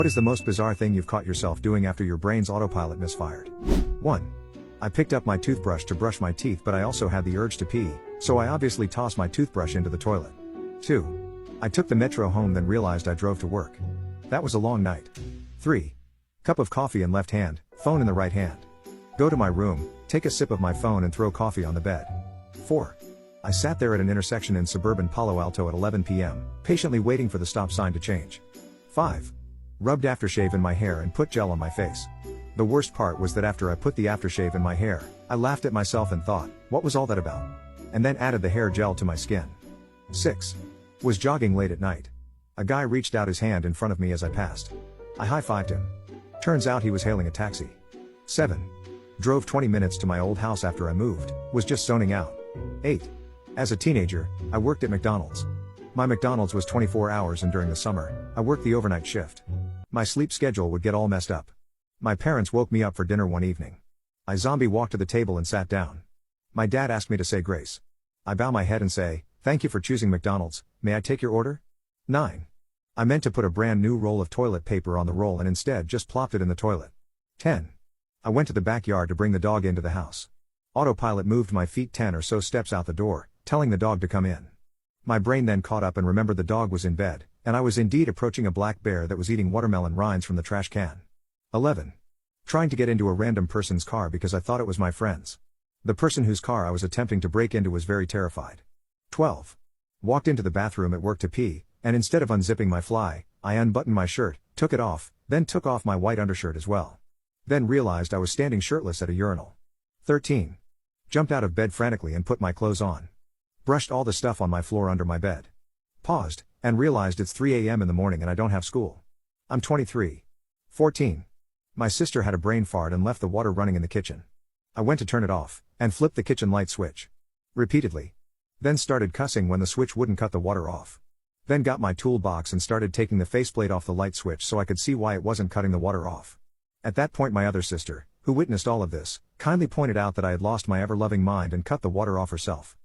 What is the most bizarre thing you've caught yourself doing after your brain's autopilot misfired? 1. I picked up my toothbrush to brush my teeth, but I also had the urge to pee, so I obviously tossed my toothbrush into the toilet. 2. I took the metro home, then realized I drove to work. That was a long night. 3. Cup of coffee in left hand, phone in the right hand. Go to my room, take a sip of my phone and throw coffee on the bed. 4. I sat there at an intersection in suburban Palo Alto at 11 p.m., patiently waiting for the stop sign to change. 5. Rubbed aftershave in my hair and put gel on my face. The worst part was that after I put the aftershave in my hair, I laughed at myself and thought, what was all that about? And then added the hair gel to my skin. 6. Was jogging late at night. A guy reached out his hand in front of me as I passed. I high-fived him. Turns out he was hailing a taxi. 7. Drove 20 minutes to my old house after I moved, was just zoning out. 8. As a teenager, I worked at McDonald's. My McDonald's was 24 hours, and during the summer, I worked the overnight shift. My sleep schedule would get all messed up. My parents woke me up for dinner one evening. I zombie walked to the table and sat down. My dad asked me to say grace. I bow my head and say, "Thank you for choosing McDonald's, may I take your order?" 9. I meant to put a brand new roll of toilet paper on the roll and instead just plopped it in the toilet. 10. I went to the backyard to bring the dog into the house. Autopilot moved my feet 10 or so steps out the door, telling the dog to come in. My brain then caught up and remembered the dog was in bed, and I was indeed approaching a black bear that was eating watermelon rinds from the trash can. 11. Trying to get into a random person's car because I thought it was my friend's. The person whose car I was attempting to break into was very terrified. 12. Walked into the bathroom at work to pee, and instead of unzipping my fly, I unbuttoned my shirt, took it off, then took off my white undershirt as well. Then realized I was standing shirtless at a urinal. 13. Jumped out of bed frantically and put my clothes on. Brushed all the stuff on my floor under my bed. Paused, and realized it's 3 a.m. in the morning and I don't have school. I'm 23. 14. My sister had a brain fart and left the water running in the kitchen. I went to turn it off, and flipped the kitchen light switch. Repeatedly. Then started cussing when the switch wouldn't cut the water off. Then got my toolbox and started taking the faceplate off the light switch so I could see why it wasn't cutting the water off. At that point my other sister, who witnessed all of this, kindly pointed out that I had lost my ever-loving mind and cut the water off herself.